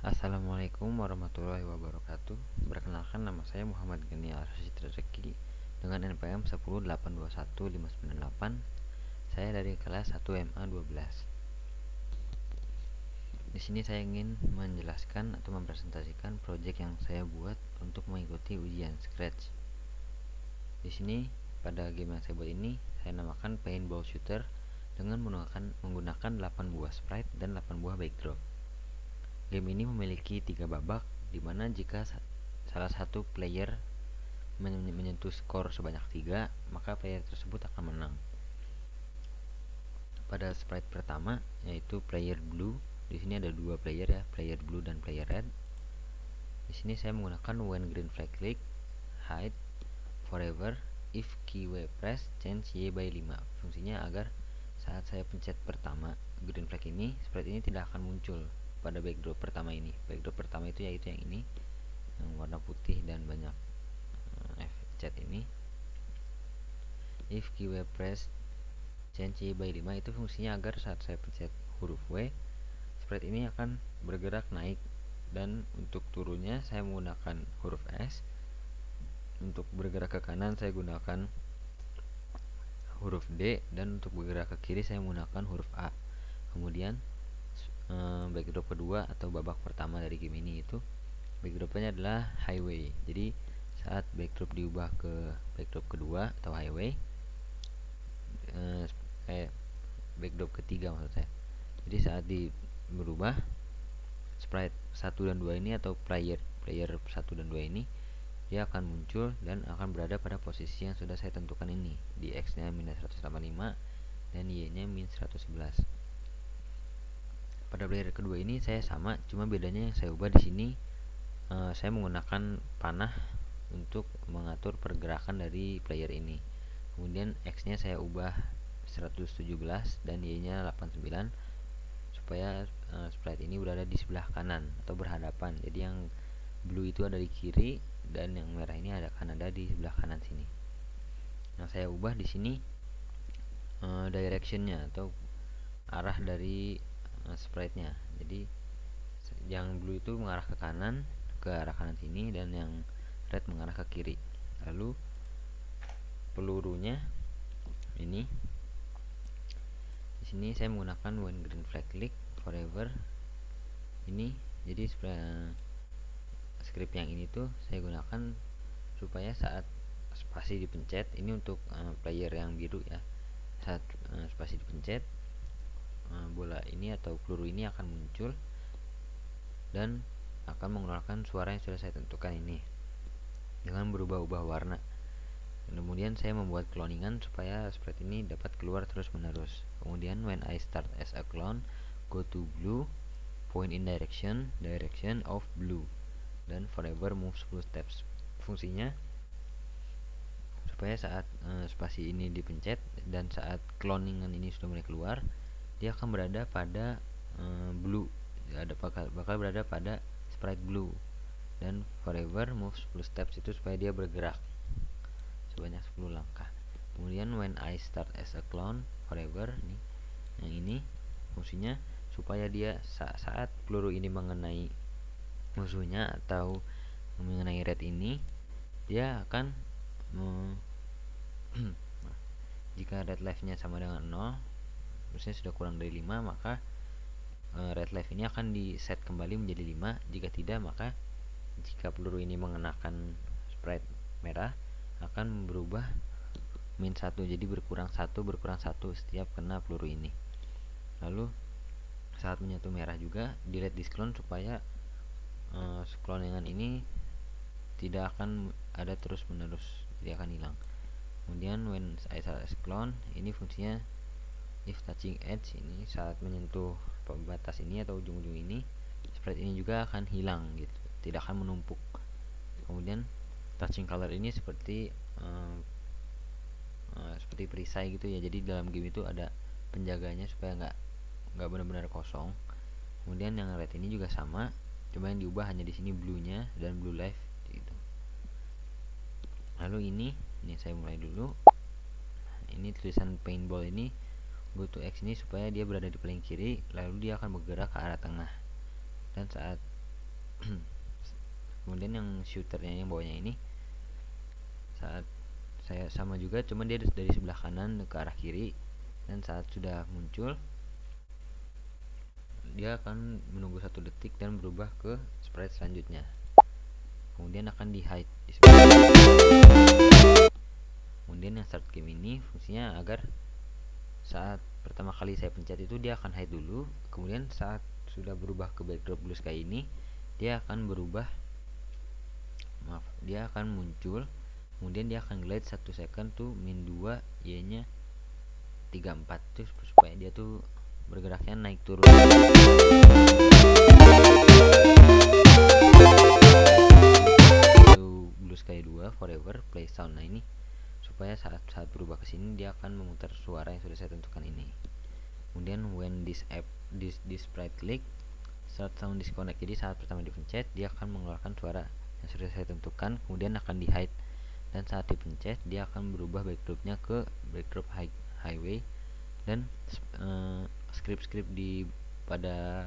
Assalamualaikum warahmatullahi wabarakatuh. Perkenalkan, nama saya Muhammad Gani Arsyid Rezeki dengan NPM 108215988. Saya dari kelas 1 MA 12. Di sini saya ingin menjelaskan atau mempresentasikan proyek yang saya buat untuk mengikuti ujian Scratch. Di sini pada game yang saya buat ini saya namakan Paintball Shooter dengan menggunakan 8 buah sprite dan 8 buah backdrop. Game ini memiliki 3 babak, dimana jika salah satu player menyentuh skor sebanyak 3, maka player tersebut akan menang. Pada sprite pertama, yaitu player blue, di sini ada 2 player ya, player blue dan player red. Di sini saya menggunakan when green flag click, hide, forever, if keyword press, change y by 5. Fungsinya agar saat saya pencet pertama green flag ini, sprite ini tidak akan muncul pada backdrop pertama ini. Backdrop pertama itu yaitu yang ini, yang warna putih dan banyak efek cat ini. If keyword press change y by 5 itu fungsinya agar saat saya pencet huruf W, sprite ini akan bergerak naik, dan untuk turunnya saya menggunakan huruf S. Untuk bergerak ke kanan saya gunakan huruf D, dan untuk bergerak ke kiri saya menggunakan huruf A. Kemudian backdrop kedua atau babak pertama dari game ini itu backdropnya adalah highway. Jadi saat backdrop diubah ke backdrop kedua atau highway, backdrop ketiga maksud saya. Jadi saat berubah, sprite 1 dan 2 ini atau player 1 dan 2 ini dia akan muncul dan akan berada pada posisi yang sudah saya tentukan ini, di X nya minus 185 dan Y nya minus 111. Pada player kedua ini saya sama, cuma bedanya yang saya ubah di sini, saya menggunakan panah untuk mengatur pergerakan dari player ini. Kemudian X nya saya ubah 117 dan Y nya 89, supaya sprite ini berada di sebelah kanan atau berhadapan. Jadi yang blue itu ada di kiri dan yang merah ini akan ada di sebelah kanan sini. Nah, saya ubah di sini directionnya atau arah dari sprite-nya. Jadi yang blue itu mengarah ke kanan, ke arah kanan sini, dan yang red mengarah ke kiri. Lalu pelurunya ini, di sini saya menggunakan when green flag click, forever ini. Jadi script yang ini tuh saya gunakan supaya saat spasi dipencet, ini untuk player yang biru ya, saat spasi dipencet, bola ini atau peluru ini akan muncul dan akan mengeluarkan suara yang sudah saya tentukan ini dengan berubah-ubah warna. Kemudian saya membuat cloningan supaya sprite ini dapat keluar terus menerus. Kemudian when I start as a clone, go to blue, point in direction of blue, dan forever move 10 steps. Fungsinya supaya saat spasi ini dipencet dan saat cloningan ini sudah mulai keluar, dia akan berada pada blue, bakal berada pada sprite blue, dan forever move 10 steps itu supaya dia bergerak sebanyak 10 langkah. Kemudian when I start as a clone, forever nih, yang ini fungsinya supaya dia saat peluru ini mengenai musuhnya atau mengenai red ini, dia akan jika red life nya sama dengan 0, terusnya sudah kurang dari 5, maka red life ini akan di set kembali menjadi 5. Jika tidak, maka jika peluru ini mengenakan sprite merah, akan berubah min 1, jadi berkurang 1 setiap kena peluru ini. Lalu saat menyentuh merah juga delete this clone supaya cloningan ini tidak akan ada terus menerus, dia akan hilang. Kemudian when I start as clone, ini fungsinya if touching edge, ini saat menyentuh pembatas ini atau ujung-ujung ini, sprite ini juga akan hilang gitu, tidak akan menumpuk. Kemudian touching color ini seperti perisai gitu ya, jadi dalam game itu ada penjaganya supaya nggak benar-benar kosong. Kemudian yang red ini juga sama, cuma yang diubah hanya di sini blue nya dan blue life gitu. Lalu ini saya mulai dulu. Ini tulisan paintball ini, go to X ini supaya dia berada di paling kiri, lalu dia akan bergerak ke arah tengah. Dan saat Kemudian yang shooternya yang bawahnya ini, saat saya sama juga, cuma dia dari sebelah kanan ke arah kiri, dan saat sudah muncul dia akan menunggu 1 detik dan berubah ke sprite selanjutnya. Kemudian akan di hide. Kemudian yang start game ini fungsinya agar saat pertama kali saya pencet itu dia akan hide dulu, kemudian saat sudah berubah ke backdrop blue sky ini dia akan muncul, kemudian dia akan glide 1 second tuh -2 y nya 34 tuh, supaya dia tuh bergeraknya naik turun. Itu blue sky 2 forever play sound. Nah ini supaya saat berubah ke sini dia akan memutar suara yang sudah saya tentukan ini. Kemudian when this sprite click start sound disconnect, jadi saat pertama dipencet dia akan mengeluarkan suara yang sudah saya tentukan, kemudian akan di hide, dan saat dipencet dia akan berubah backdropnya ke backdrop highway, dan script di pada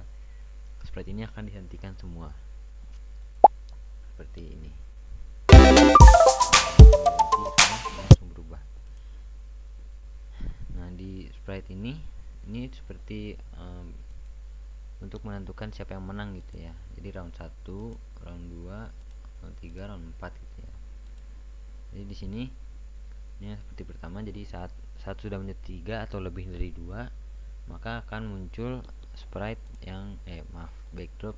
sprite ini akan dihentikan semua seperti ini. Langsung berubah. Nah di sprite ini seperti untuk menentukan siapa yang menang gitu ya. Jadi round 1, round 2, round 3, round 4 gitu ya. Jadi di sini ini seperti pertama, jadi saat sudah menjadi 3 atau lebih dari 2, maka akan muncul sprite yang backdrop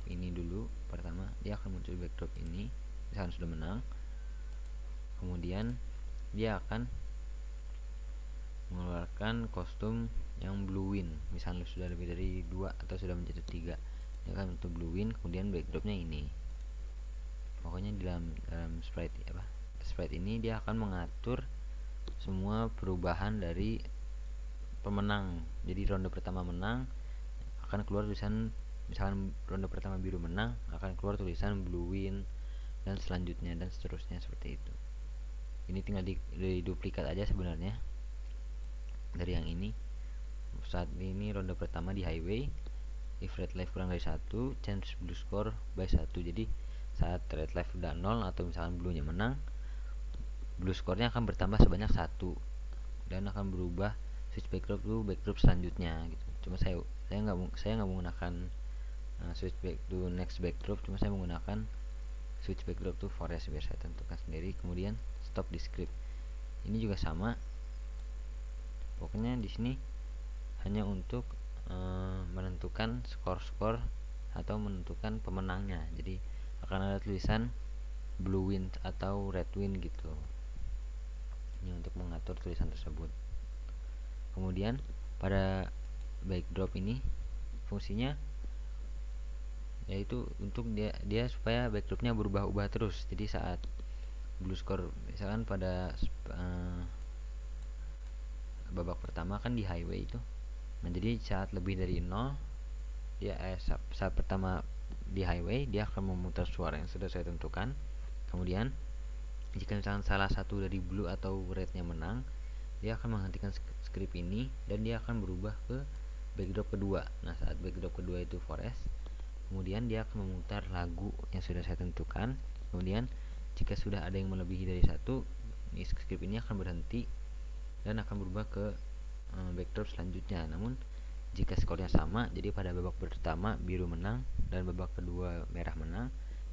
ini dulu. Pertama dia akan muncul backdrop ini misalkan sudah menang, kemudian dia akan mengeluarkan kostum yang blue win, misalnya sudah lebih dari 2 atau sudah menjadi 3, dia akan untuk blue win, kemudian backdropnya ini. Pokoknya di dalam sprite ini dia akan mengatur semua perubahan dari pemenang. Jadi ronde pertama menang akan keluar tulisan, misalkan ronde pertama biru menang akan keluar tulisan blue win, dan selanjutnya dan seterusnya seperti itu. Ini tinggal diduplikat aja sebenarnya dari yang ini. Saat ini ronde pertama di highway, if red life kurang dari 1 change blue score by 1. Jadi saat red life udah 0 atau misalkan blue nya menang, blue score-nya akan bertambah sebanyak 1 dan akan berubah switch backdrop to backdrop selanjutnya gitu. Cuma saya nggak menggunakan switch back to next backdrop, cuma saya menggunakan switch backdrop to forest biar saya tentukan sendiri. Kemudian stop di script ini juga sama, pokoknya di sini hanya untuk menentukan skor atau menentukan pemenangnya. Jadi akan ada tulisan blue win atau red win gitu. Ini untuk mengatur tulisan tersebut. Kemudian pada backdrop ini fungsinya yaitu untuk dia supaya backdropnya berubah-ubah terus. Jadi saat blue score misalkan pada babak pertama kan di highway itu, nah jadi saat lebih dari 0 dia saat pertama di highway dia akan memutar suara yang sudah saya tentukan. Kemudian jika misalkan salah satu dari blue atau rednya menang, dia akan menghentikan script ini dan dia akan berubah ke backdrop kedua. Nah saat backdrop kedua itu forest, kemudian dia akan memutar lagu yang sudah saya tentukan. Kemudian jika sudah ada yang melebihi dari 1, script ini akan berhenti dan akan berubah ke backdrop selanjutnya. Namun jika skornya sama, jadi pada babak pertama biru menang dan babak kedua merah menang,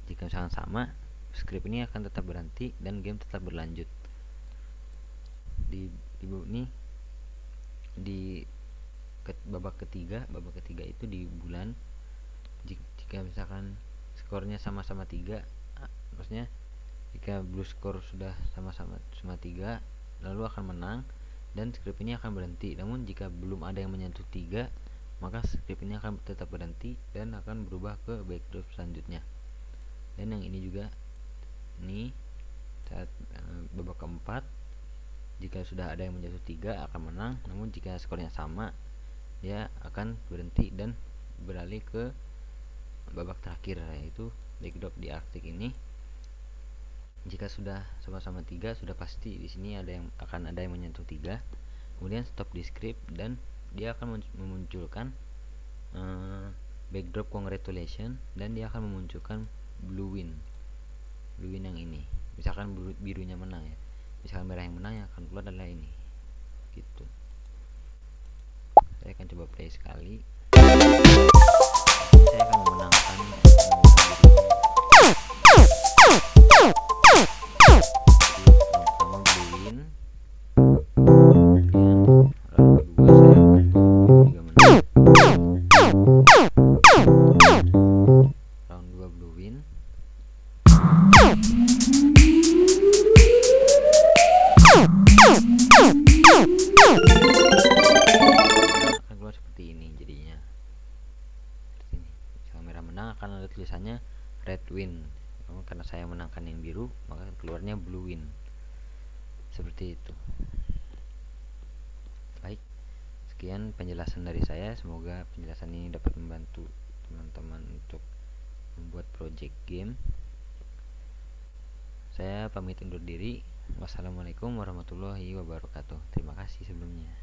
jika misalkan sama, script ini akan tetap berhenti dan game tetap berlanjut. Di babak ketiga itu di bulan, jika misalkan skornya sama-sama 3, maksudnya jika blue score sudah sama-sama 3, lalu akan menang dan script ini akan berhenti. Namun jika belum ada yang menyentuh 3, maka script ini akan tetap berhenti dan akan berubah ke backdrop selanjutnya. Dan yang ini juga, ini saat babak keempat, jika sudah ada yang menjatuh 3 akan menang. Namun jika skornya sama, dia akan berhenti dan beralih ke babak terakhir, yaitu backdrop di Arctic ini. Jika sudah sama-sama 3, sudah pasti di sini akan ada yang menyentuh 3. Kemudian stop di script dan dia akan memunculkan backdrop congratulation, dan dia akan memunculkan blue win yang ini. Misalkan birunya menang ya, misalkan merah yang menang, yang akan keluar adalah ini gitu. Saya akan coba play sekali. Saya akan memenangkan pertama blue win, lalu kedua saya akan juga menang. Round 2 blue win, akan keluar seperti ini jadinya. Seperti ini. Misalkan merah menang akan ada tulisannya red win. Karena saya menangkan yang biru, maka keluarnya blue win. Seperti itu. Baik, sekian penjelasan dari saya. Semoga penjelasan ini dapat membantu teman-teman untuk membuat project game. Saya pamit undur diri. Wassalamualaikum warahmatullahi wabarakatuh. Terima kasih sebelumnya.